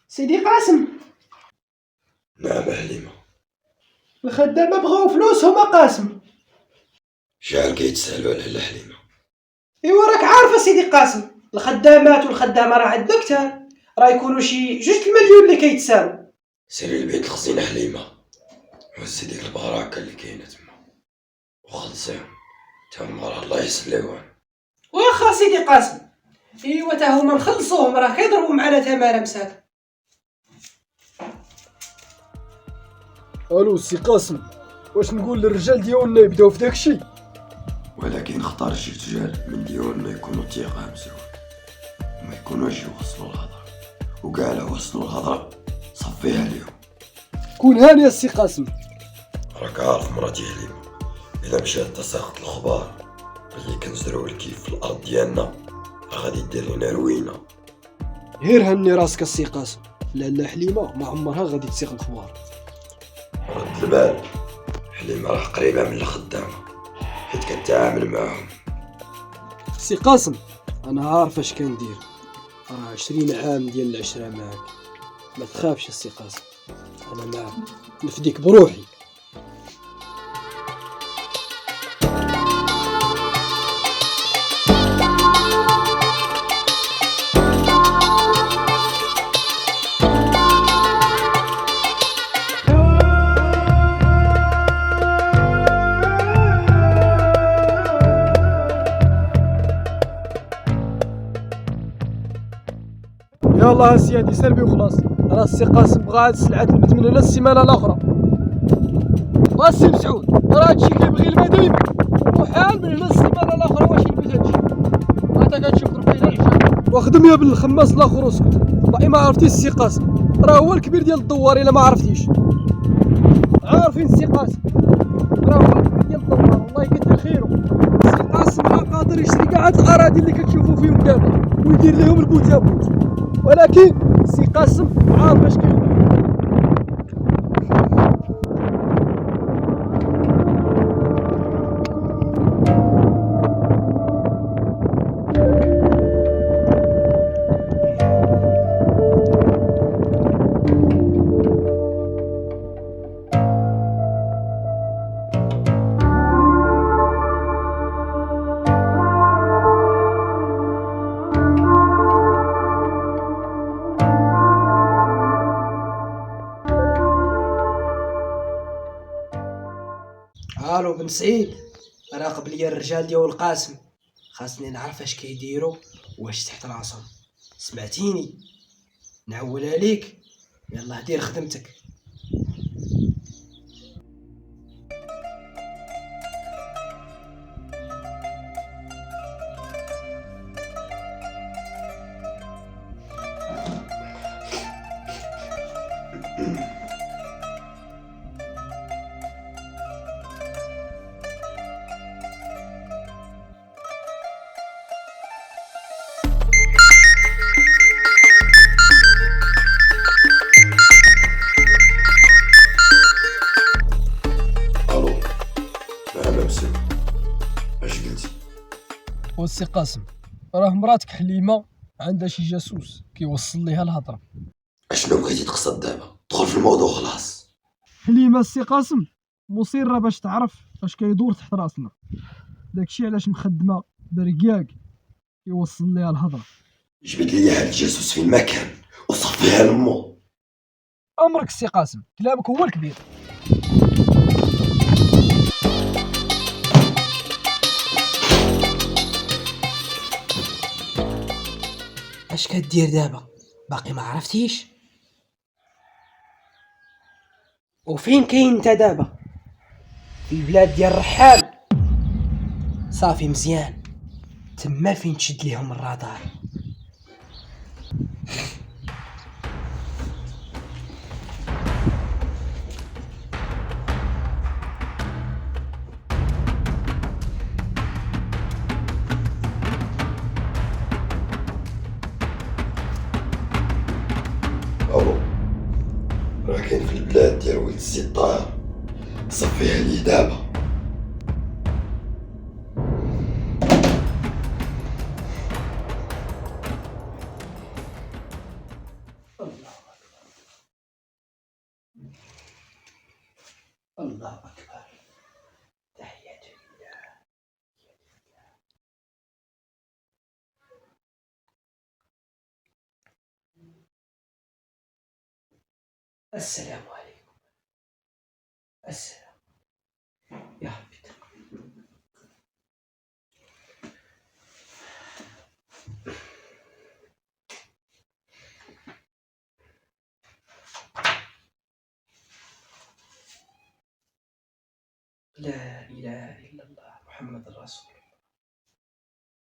سيدي قاسم. نعم حليمة. الخدامة بغاو فلوسهم قاسم. شحال كيتسالوا على حليمة؟ ايوا راك عارفة سيدي قاسم، الخدامات والخدامة راه عندنا كتار، راه يكونوا شي 2 المليون اللي كيتسالوا. سيري لبيت الخزينة حليمة وهزي ديك البراكة اللي كاينة تما وخلصيهم تا هما راه الله يسليوهم. واخا سيدي قاسم، ايوا تا هما نخلصوهم راه كيضربوا معنا تماره مساك. الو سي قاسم، واش نقول للرجال ديالنا يبداو في داكشي؟ ولكن اختار شي رجال من ديالنا يكونوا تيقة مزيون وما يكونوش يوصلوا الهضره، وكاع لا وصلوا الهضره صفيها اليوم. كون هاني السي قاسم. راك عارف مراتي حليمة اذا مشات تساقط الخبار اللي كنزرعو الكيف في الارض ديالنا راه غادي دير لنا روينه. غير هني راسك السي قاسم، لالا حليمه ما عمرها غادي تسيق الخبار. رد البال، حليمة راه قريبه من الخدامه حيت كنتعامل معاهم. سي قاسم انا عارف اش كندير، راه 20 عام ديال العشره معاك، ما تخافش السي قاسم، انا معاك نفديك بروحي. يلاه سيدي سلبي وخلاص، راه السي قاسم بغا هاد السلعه تلبت من هنا السيمانه الاخرى. السي مسعود راه هادشي كيبغي الماء دايما، وحال من هنا السيمانه الاخرى واش يلبت هادشي. انت كتشوف ربينا الحجاب وخدم يا بن الخماس الاخر وسكت. باقي ما عرفتيش السي قاسم، راه هو الكبير ديال الدوار الا ما عرفتيش. عارفين السي قاسم راه هو الكبير ديال الدوار، والله كثر خيرو. السي قاسم راه قادر يشري كاع هاد الاراضي اللي كتشوفوا فيهم دابا ويدير لهم البوت يا بوت، ولكن السي قاسم عارف اش كاين. الو بن سعيد، راقب ليا الرجال ديال القاسم، خاصني نعرف اش كيديروا واش تحت راسهم، سمعتيني؟ نعولها ليك، يلاه دير خدمتك. والسي قاسم راه مراتك حليمه عندها شي جاسوس كيوصل ليها الهضره. اشنو بغيتي تقصد دابا؟ دخل في الموضوع خلاص. حليمه السي قاسم مصيره باش تعرف اش كيدور تحت راسنا، داكشي علاش مخدمه بركياك يوصل لي الهضره. جبد لي هاد الجاسوس فين ما كان وصفيها لمو. امرك السي قاسم، كلامك هو الكبير. اش كدير دابا؟ باقي ما عرفتيش؟ وفين كاين انت دابا؟ في البلاد ديال الرحال؟ صافي مزيان، تما فين تشد ليهم الرادار. الو، راه كاين في البلاد ديال ولد السي طاهر، صفيها لي دابا. الله اكبر، تحياتي لله. السلام عليكم. السلام يا ربي. لا إله إلا الله محمد رسول الله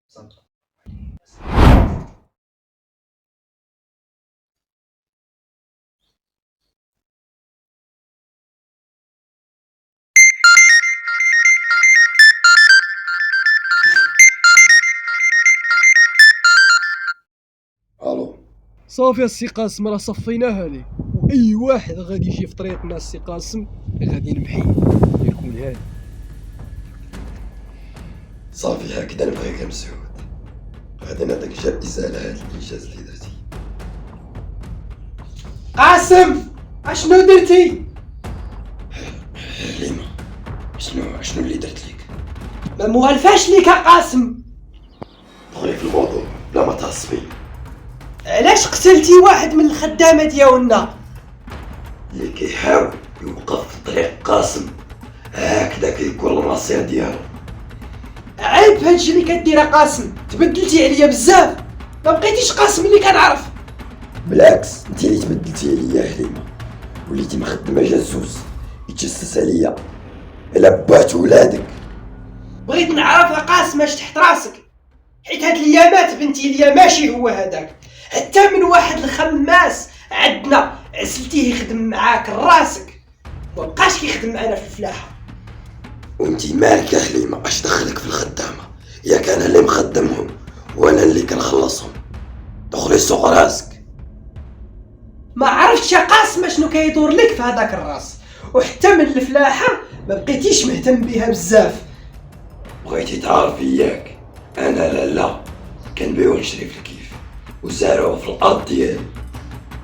صلى الله عليه وسلم. الو، صافي السي قاسم، راه صفيناها ليه، واي واحد غادي يجي في طريقنا السي قاسم غادي نمحيه يكون هادي. صافي هكذا نبغيك يا مسعود. غادي نعطيك جائزة على هاد الانجاز اللي درتي. قاسم اشنو درتي؟ حليمة، شنو اللي درت لك؟ ما موالفاش ليك يا قاسم. دخلي في الموضوع بلا ما تعصبي. علاش قتلتي واحد من الخدامة ديالنا؟ اللي كيحاول يوقف في طريق قاسم هكذا كيكون المصير ديالو. عيب هادشي اللي كدير يا قاسم، تبدلتي عليا بزاف، ما بقيتيش قاسم اللي كنعرف. بالعكس، انت اللي تبدلتي عليا يا حليمة، وليتي مخدمة جاسوس يتجسس عليا الا بات ولادك. بغيت نعرف يا قاسم اش تحت راسك، حيت هاد الايامات بنتي ليا ماشي هو هذاك، حتى من واحد الخماس عندنا عسلتيه يخدم معاك راسك، مبقاش كيخدم معنا في الفلاحه. وانتي مالك يا حليمة؟ اش دخلك في الخدامة؟ ياك انا اللي مخدمهم وانا اللي كنخلصهم. دخلي سوق راسك. ما عرفتش يا قاسم شنو كيدور لك في هذاك الراس، وحتى من الفلاحه ما بقيتيش مهتم بها بزاف. بغيتي تعرفي ياك انا لا كنبيعو ونشري في الكيف وزارعو في الارض ديالي.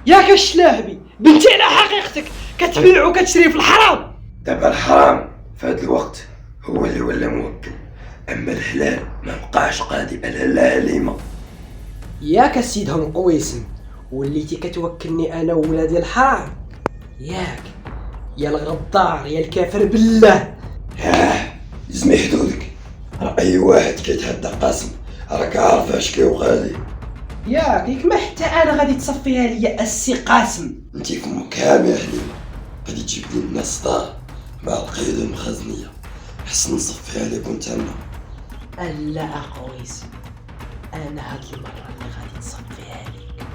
ياك الشلاهبي بنتي على حقيقتك، كتبيع وكتشري في الحرام. دابا الحرام في هذا الوقت هو اللي ولا موكل، اما الحلال ما بقاش قادي على العليمة. ياك السيدهم قويسم وليتي كتوكلني انا وولادي الحرام، ياك يا الغدار يا الكافر بالله. زمي حدودك، راه اي واحد كيتحدى قاسم راك عارف اش كيوقع ليه. ياك ما حتى انا غادي تصفيها ليا السي قاسم. انتي فمك هام يا حليمة، غادي تجيب لي الناس دار مع القيود المخزنية، حسن نصفيها لك وانت انا. لا اقويسم، انا هاد المره اللي غادي نصفيها ليك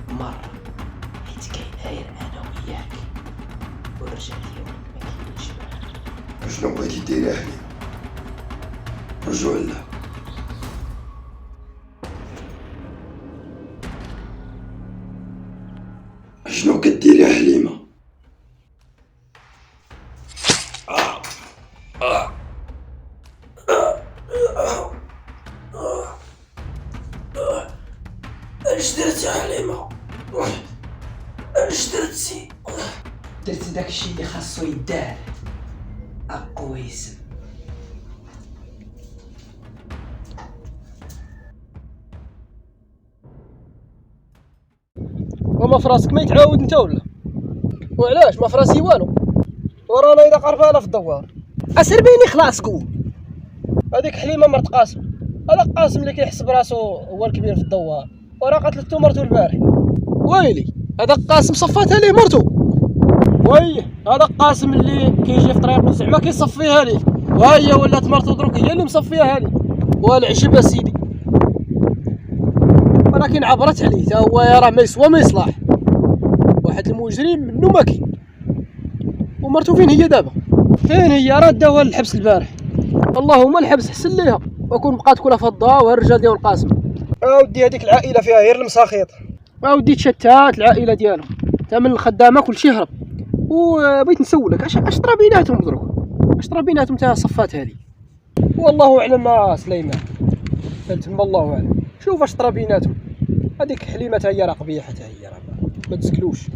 مره، حيت كاين غير انا وياك والرجال ديالك ما كاينش معاك. شنو بغيتي ديري يا حليمة؟ رجوع الله. شنو كدير يا حليمة؟ اش درت يا حليمة؟ اش درتي؟ درت داكشي اللي خاصو يدار اقويسم. وما فراسك ما يتعاود انت ولا؟ وعلاش ما فراسي والو؟ ورانا اذا قربانه في الدوار. اسر بيني خلاص قول. هذيك حليمه مرت قاسم. هذا قاسم اللي كيحس براسو هو الكبير في الدوار، وراه قتلته مرته البارح. ويلي هذا قاسم صفاتها ليه مرته. وي هذا قاسم اللي كيجي في طريقه زعما كيصفيها ليه، وهي ولات مرته دروك هي اللي مصفيها ليه. والعجب اسيدي، ولكن عبرت عليه تا هو راه ما يسوى ما يصلح. واحد المجرم منو ما كاين. ومرته فين هي دابا؟ فين هي؟ راه داوها للحبس البارح. اللهم الحبس حسن ليها وكون بقات كلها فضه والرجال ديال القاسم. اودي هذيك العائله فيها غير المساخيط. اودي تشتات العائله ديالهم، تا من الخدامه كلشي هرب. وبغيت نسولك اش طرا بيناتهم دروك؟ اش طرا بيناتهم تا صفات هذه؟ والله اعلم سليمان، تما الله اعلم. شوف اش طرا بيناتهم. هذيك حليمه تا هي راه قبيحه، تا هي راه ما تزكلوش.